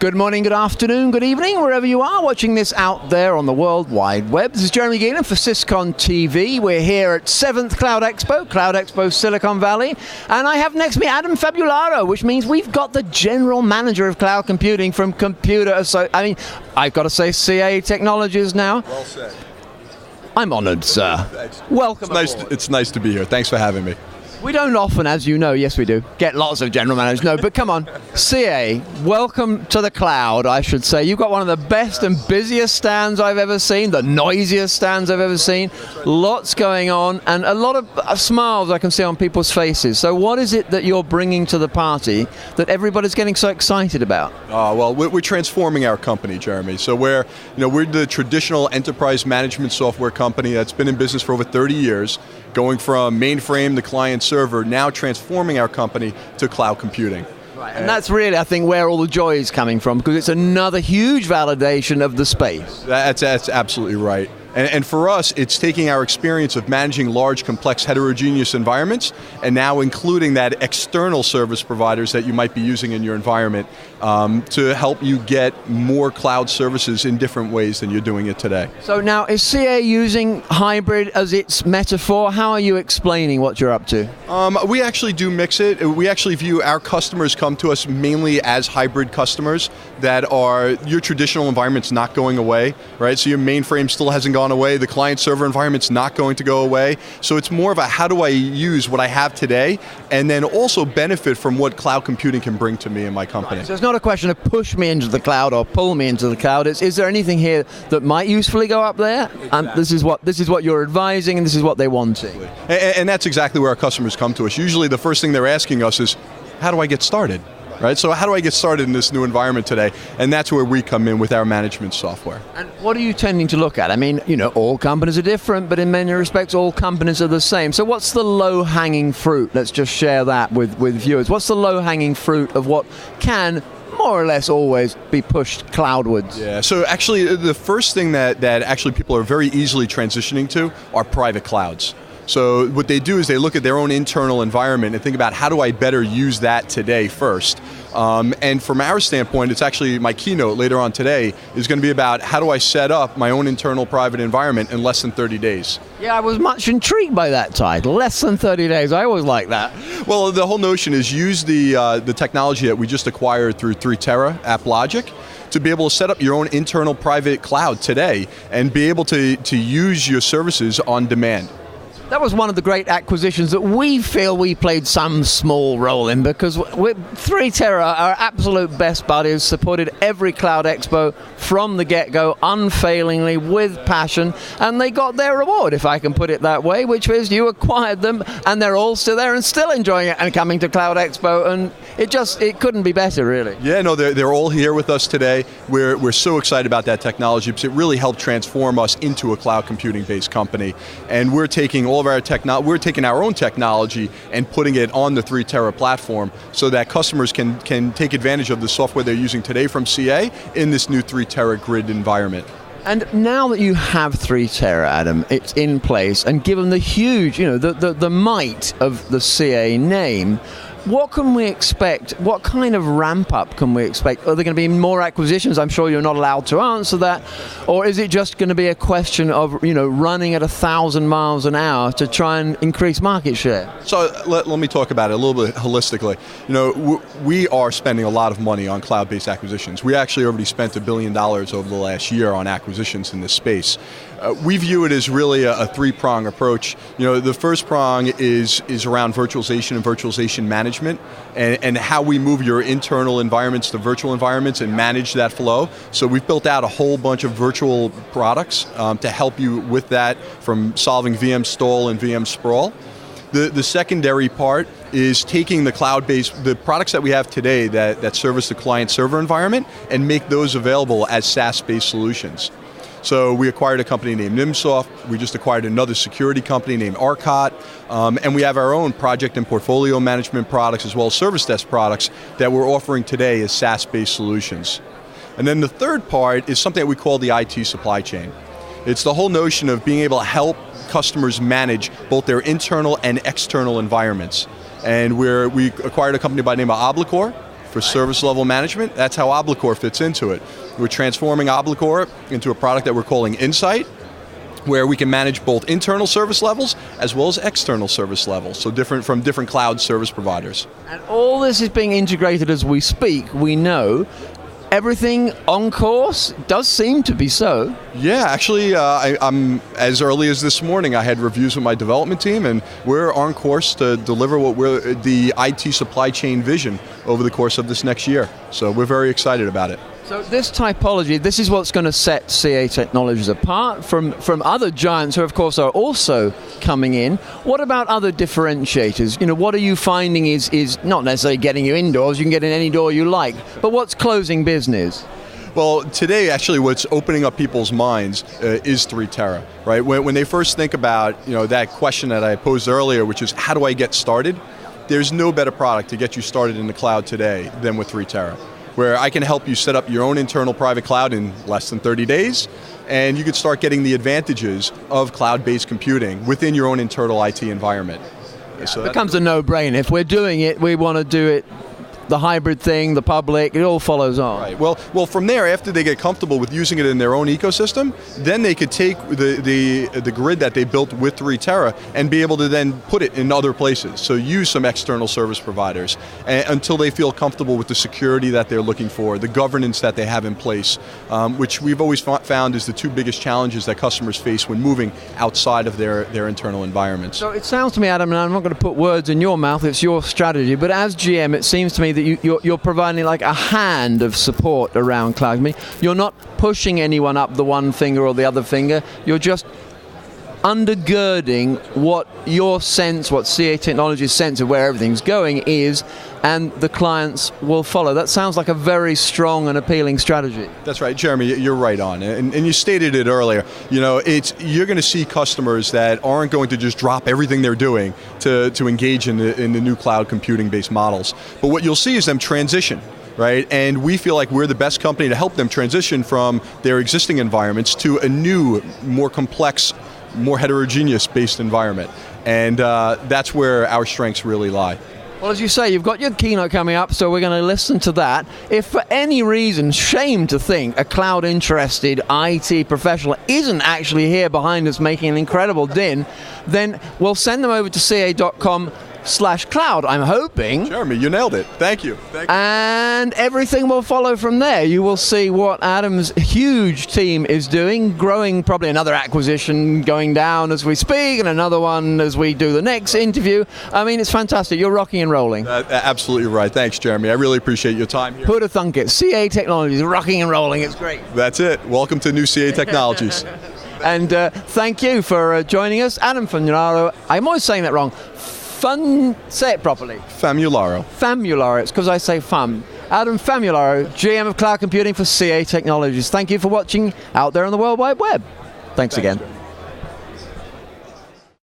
Good morning, good afternoon, good evening, wherever you are watching this out there on the World Wide Web. This is Jeremy Geelan for SYS-CON TV. We're here at 7th Cloud Expo, Silicon Valley. And I have next to me Adam Famularo, which means we've got the General Manager of Cloud Computing from I've got to say CA Technologies now. Well said. I'm honored, sir. Welcome. It's nice to be here. Thanks for having me. We don't often, as you know, yes we do, get lots of general managers. No, but come on, CA, welcome to the cloud, I should say. You've got one of the best and busiest stands I've ever seen, the noisiest stands I've ever seen. Lots going on, and a lot of smiles I can see on people's faces. So what is it that you're bringing to the party that everybody's getting so excited about? Well, we're transforming our company, Jeremy. So we're the traditional enterprise management software company that's been in business for over 30 years, going from mainframe to client server, now transforming our company to cloud computing. Right, and that's really, I think, where all the joy is coming from, because it's another huge validation of the space. That's absolutely right. And for us, it's taking our experience of managing large, complex, heterogeneous environments, and now including that external service providers that you might be using in your environment to help you get more cloud services in different ways than you're doing it today. So now, is CA using hybrid as its metaphor? How are you explaining what you're up to? We actually do mix it. We actually view our customers come to us mainly as hybrid customers that are your traditional environment's not going away, right? So your mainframe still hasn't gone away, the client server environment's not going to go away. So it's more of a how do I use what I have today and then also benefit from what cloud computing can bring to me and my company. Right. So it's not a question of push me into the cloud or pull me into the cloud. Is there anything here that might usefully go up there? Exactly. This is what you're advising, and this is what they want. And that's exactly where our customers come to us. Usually the first thing they're asking us is, how do I get started? Right? So how do I get started in this new environment today? And that's where we come in with our management software. And what are you tending to look at? I mean, all companies are different, but in many respects, all companies are the same. So what's the low-hanging fruit? Let's just share that with viewers. What's the low-hanging fruit of what can more or less always be pushed cloudwards? Yeah, so actually the first thing that actually people are very easily transitioning to are private clouds. So what they do is they look at their own internal environment and think about how do I better use that today first. And from our standpoint, it's actually my keynote later on today is going to be about how do I set up my own internal private environment in less than 30 days. Yeah, I was much intrigued by that title, less than 30 days. I always like that. Well, the whole notion is use the technology that we just acquired through 3Terra AppLogic to be able to set up your own internal private cloud today and be able to use your services on demand. That was one of the great acquisitions that we feel we played some small role in, because 3Terra, our absolute best buddies, supported every Cloud Expo from the get-go, unfailingly, with passion, and they got their reward, if I can put it that way, which is you acquired them, and they're all still there and still enjoying it and coming to Cloud Expo, and it couldn't be better, really. Yeah, no, they're all here with us today. We're so excited about that technology because it really helped transform us into a cloud computing-based company, and we're taking all of our we're taking our own technology and putting it on the 3Terra platform so that customers can take advantage of the software they're using today from CA in this new 3Terra grid environment. And now that you have 3Terra, Adam, it's in place, and given the huge, the might of the CA name, what can we expect? What kind of ramp up can we expect? Are there going to be more acquisitions? I'm sure you're not allowed to answer that. Or is it just going to be a question of, running at 1,000 miles an hour to try and increase market share? So let me talk about it a little bit holistically. We are spending a lot of money on cloud-based acquisitions. We actually already spent $1 billion over the last year on acquisitions in this space. We view it as really a three-prong approach. The first prong is around virtualization and virtualization management, and how we move your internal environments to virtual environments and manage that flow. So we've built out a whole bunch of virtual products to help you with that, from solving VM stall and VM sprawl. The secondary part is taking the the products that we have today that service the client server environment and make those available as SaaS-based solutions. So we acquired a company named Nimsoft. We just acquired another security company named Arcot. And we have our own project and portfolio management products as well as service desk products that we're offering today as SaaS-based solutions. And then the third part is something that we call the IT supply chain. It's the whole notion of being able to help customers manage both their internal and external environments. And we acquired a company by the name of Oblicor for service level management. That's how Oblicor fits into it. We're transforming Oblicor into a product that we're calling Insight, where we can manage both internal service levels as well as external service levels, so different from different cloud service providers. And all this is being integrated as we speak, we know. Everything on course? Does seem to be so. Yeah, actually, I'm as early as this morning, I had reviews with my development team, and we're on course to deliver what we're the IT supply chain vision over the course of this next year. So we're very excited about it. So this typology, this is what's going to set CA Technologies apart from other giants who, of course, are also coming in. What about other differentiators? You know, what are you finding is not necessarily getting you indoors, you can get in any door you like, but what's closing business? Well, today, actually, what's opening up people's minds is 3Terra, right? When they first think about, you know, that question that I posed earlier, which is how do I get started? There's no better product to get you started in the cloud today than with 3Terra, where I can help you set up your own internal private cloud in less than 30 days, and you can start getting the advantages of cloud-based computing within your own internal IT environment. Yeah, so it becomes a no-brainer. If we're doing it, we want to do it the hybrid thing, the public, it all follows on. Right. Well, from there, after they get comfortable with using it in their own ecosystem, then they could take the grid that they built with 3Terra and be able to then put it in other places. So use some external service providers until they feel comfortable with the security that they're looking for, the governance that they have in place, which we've always found is the two biggest challenges that customers face when moving outside of their internal environments. So it sounds to me, Adam, and I'm not going to put words in your mouth, it's your strategy, but as GM, it seems to me that you're providing like a hand of support around cloud. I mean, you're not pushing anyone up the one finger or the other finger. You're just undergirding what your sense, what CA Technologies' sense of where everything's going is, and the clients will follow. That sounds like a very strong and appealing strategy. That's right, Jeremy, you're right on. And you stated it earlier. You know, you're going to see customers that aren't going to just drop everything they're doing to engage in the new cloud computing-based models. But what you'll see is them transition. Right? And we feel like we're the best company to help them transition from their existing environments to a new, more complex, more heterogeneous based environment. And that's where our strengths really lie. Well, as you say, you've got your keynote coming up, so we're going to listen to that. If for any reason, shame to think, a cloud-interested IT professional isn't actually here behind us making an incredible din, then we'll send them over to ca.com/cloud, I'm hoping. Jeremy, you nailed it. Thank you. And everything will follow from there. You will see what Adam's huge team is doing, growing, probably another acquisition going down as we speak, and another one as we do the next interview. I mean, it's fantastic. You're rocking and rolling. Absolutely right. Thanks, Jeremy. I really appreciate your time here. Who'd have thunk it? CA Technologies, rocking and rolling. It's great. That's it. Welcome to New CA Technologies. And thank you for joining us. Adam Famularo. I'm always saying that wrong. Say it properly. Famularo. Famularo. It's because I say fam. Adam Famularo, GM of Cloud Computing for CA Technologies. Thank you for watching out there on the World Wide Web. Thanks again.